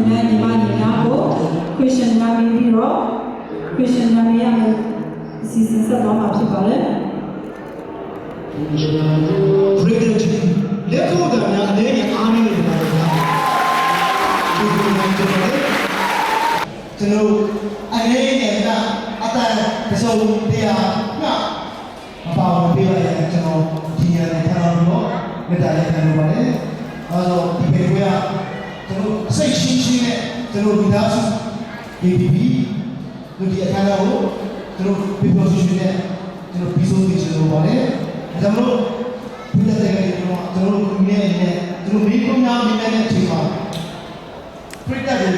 နဲ့ညီမညီများကို question မှာပြီးတော့ question မှာရမယ်အစီအစဉ်ဆက်သွားမှာဖြစ်ပါတယ်။ပရိသတ်ကြီးလက်ခုပ်တော်များအနေနဲ့အားနည်းနေပါတယ်ဗျာ။ဒီလိုမျိုးကျွန်တော်အနေနဲ့ကအတန်ပစုံတရားညမပါဝင်ပေးရရင်ကျွန်တော်ဒီရတဲ့ထားလို့မေတ္တာရပ်ခံလိုပါတယ်။အဲတော့ဒီပေကွေးကကျွန်တော်စိတ်ရှင်းရှင်းနဲ့ကျွန်တော်မိသားစု APP တို့ဒီအခမ်းအနားကိုကျွန်တော်ပြပြရှင်းရှင်းနဲ့ကျွန်တော်ပြီးဆုံးနေချင်လို့ပါတယ်။ဒါကြောင့်မို့ဒီတဲ့ကလေးကျွန်တော်မြင်နေကျွန်တော်မိကုန်းများမြင်တဲ့အချိန်မှာပြိတ္တတွေ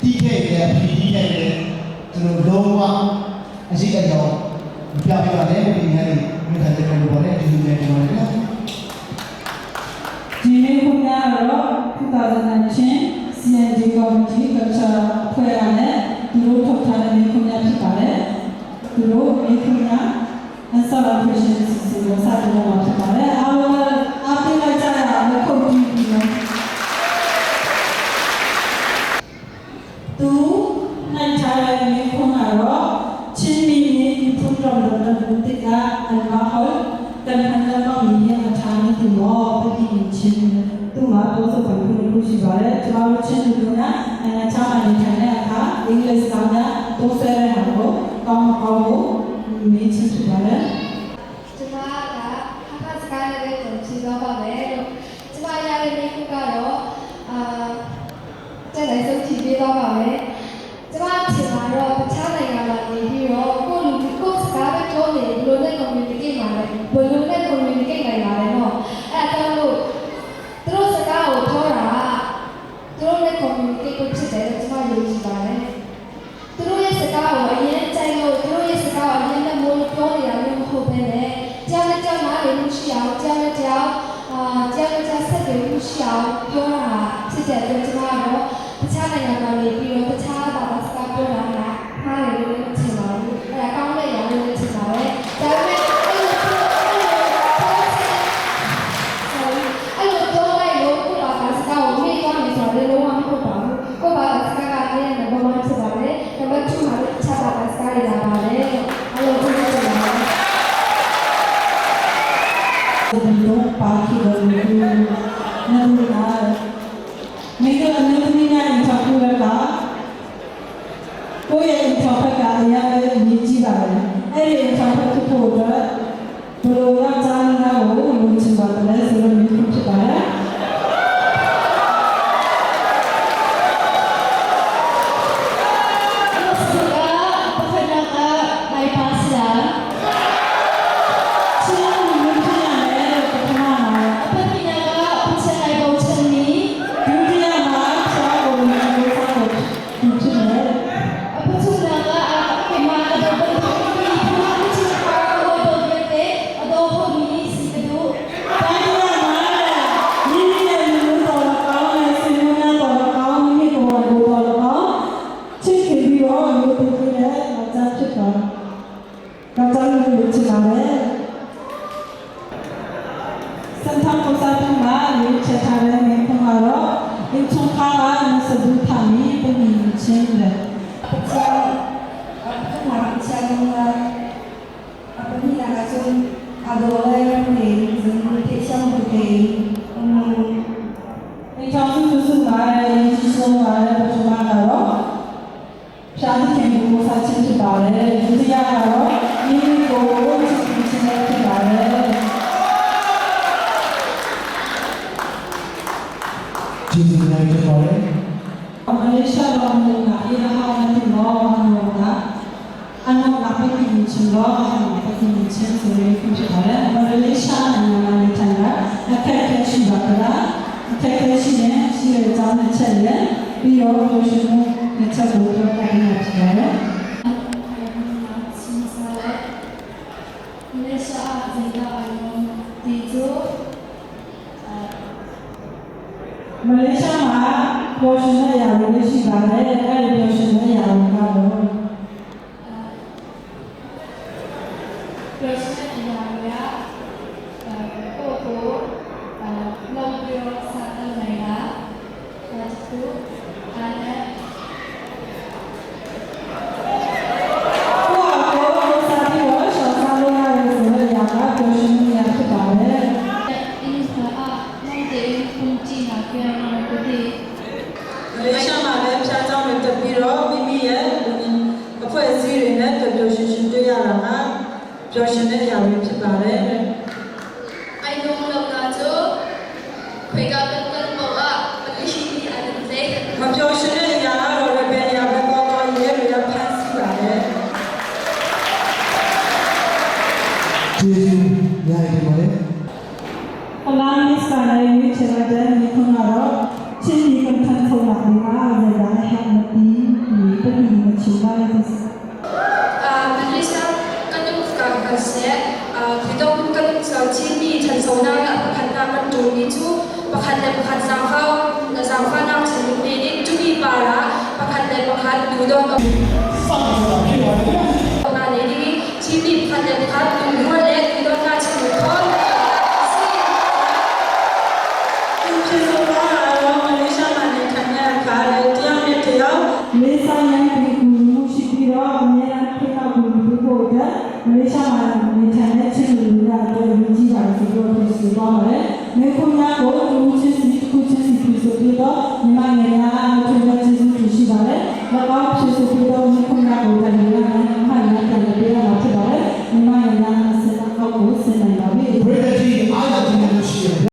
တီးခဲ့တဲ့ပြည်ကြီးနဲ့ကျွန်တော်လုံးဝအရှိအကြောင်းပြပြပါတယ်ဒီနေ့မိသားစုတွေပေါ်တဲ့ဒီလိုမျိုးကျွန်တော်လည်းဒီနေ့ခုနကတော့2019 CND Committee Culture ဖွဲ့ရတဲ့သူတို့ထုတ်ထားတဲ့ခုနဖြစ်ပါတယ်သူတို့ခုနCelebration စီစဉ်လို့စတင်လာဖြစ်ပါတယ်အားလုံးအားပေးလိုက်ကြရအောင်ခုတ်ကြည့်ပြီးတော့သူနိုင်ထားတဲ့ခုနကတော့ချင်းမီနေဒီဖုန်းတော်တော်တော်တိကအန်မာဟောတန်ခမ်းတော်မီရဲ့အထာနဲ့ဒီမောပြည်ချင်းသူ့မှာတော့စပန်ခုရှိပါတယ်ကျွန်တော်ချင်းလူကချာမနေထိုင်တဲ့အခါအင်္ဂလိပ်စကားနဲ့သုံးဆတဲ့ဟာကိုကောင်းကောင်းကိုမေးချင်ပါတယ်ကျွန်မကဟာစကားလေးကိုကြည့်တော့ပါမယ်လို့ကျွန်မရတဲ့နေ့ကတော့တဲ့လိုက်ဆုံးကြည့်ပေးတော့ပါမယ်ကျွန်မထင်တာတော့တခြားနိုင်ငံမှာနေပြီးတော့ကိုလူကိုစကားပဲပြောနေဘယ်လိုနဲ့ communicate မှာလဲဘယ်လိုနဲ့ communicate နိုင်ပါလဲနော်အဲ့ဒါတော့သူတို့စကားကိုပြောတာသူတို့နဲ့ communicate ကိုဖြစ်တယ်လို့ကျွန်မယုံကြည်ပါတယ်သူတို့ရဲ့စကားကိုအရင်ကြိုက်လို့သူတို့ရဲ့စကားကိုအရင်နဲ့မိုးပြောနေတာမျိုးမဟုတ်ဘဲနဲ့ကြောက်ကြောက်နားလည်မှုရှိအောင်ကြောက်ကြောက်ဆက်သွယ်မှုရှိအောင်ပြောတာဖြစ်တဲ့အတွက်ကျွန်တော်ကတော့တခြားနိုင်ငံမှာနေပြီးတော့တခြားဘာသာစကားပြောတာကမှားတယ်လို့ထင်ပါဘူးအဲ့ဒါကောင်းတဲ့ຢာလို့ထင်ပါပဲဒါပေမဲ့အဲ့လိုပြောလိုက်လို့ကိုယ့်ဘာသာစကားကိုမေ့သွားမယ်ဆိုတော့လုံးဝမဟုတ်ပါဘူးကိုယ့်ဘာသာစကားကလည်းနံပါတ်1ဖြစ်ပါတယ်နံပါတ်2မှာလည်းတခြားဘာသာစကားတွေလာပါတယ်အဲ့လိုပြောချင်ပါတယ်ဒီလိုပါခီလို့နာမည်ကမိကအနေနဲ့ထောက်ပြရတာကိုယ့်ရဲ့ထောက်ပြကအရာလေးမြည်ကြည့်ပါလေအဲ့ဒီထောက်ပြဖို့တော့ဘယ်လိုရကြမ်းလာကိုလုပ်ချင်ပါတယ်ဆိုတော့မြည်ဖြစ်ပါတယ်ကျေးဇူးများတင်ပါတယ်အမေရိကန်တော်မူနာအရာဟာနဲ့မောဟန်ဝနာအနောလာပိတ်နေချင်တော့ပိတ်နေချင်ဆိုရင်ဖြစ်ပါတယ်အမေရိကန်နိုင်ငံနဲ့ထိုင်တာအခက်အခဲရှိပါကလားအခက်အခဲရှိရင်ရှိရတဲ့နဲ့ချက်နဲ့ပြီးတော့ပြောရှင်မှုနဲ့ချက်ကိုပြောပြနေဖြစ်ပါတယ်မလေးရှားမှာပြောရှင်တဲ့အရာတွေရှိပါတယ်အဲ့ဒီပြောရှင်တဲ့အရာတွေကတော့ပြောရှင်တဲ့အရာတွေကကိုကိုလုံးပြောစားတဲ့နေတာဒါတူ တဲ့ပုံကြည့်လာကြရမှာကိုဒီ မလေးရှားမှာလည်းဖြားကြောင်းတွေတက်ပြီးတော့မိမိရဲ့အဖွဲ့အစည်းတွေနဲ့ပျော်ပျော်ရွှင်ရွှင်တွေ့ရတာကပျော်ရွှင်တဲ့အရာတွေဖြစ်ပါတယ် I don't know that so ခွေကเป็นคนบอกว่ามันไม่ใช่ที่อะไรเลย မပျော်ရွှင်တဲ့အရာကတော့လည်းဘယ်အရာပဲကောင်းကောင်းရဲတွေကဖန်ဆီးပါတယ် ကျေးဇူးများတယ်ပါလေ အလားမစ္စတာရဲ့ရွေးချယ်လိုက်တဲ့မိခွန်းကတော့ချင်းဒီကံထန်ဆုံးလာပြီးမှအရေဒါဟမ်မတီဒီပတိမချီပါရဲ့ Malaysia kan yung kasi kitong kan sa chini chan so na pakhat na kan tu ni chu pakhat sang khao na chan ni ni tu bi para pakhat du do စောင့်နေတာဖြစ်ပါတယ်ဗျာ na ni ni chini pakhat du ho le du do na chan ni khao ကျေးဇူးပါတော့မလေးရှားမှာနေထိုင်ရခါလေတရားနဲ့တရားလေးစားရန်ဒီကူရှိပြီးတော့အများအားဖြင့်တော့ဒီဖို့ကမလေးရှားမှာနေထိုင်တဲ့ချင်းလူတွေကတော့ရည်ကြီးပါတယ်ဆိုတော့ဒီလိုပါမယ်။မြေခွန်များကို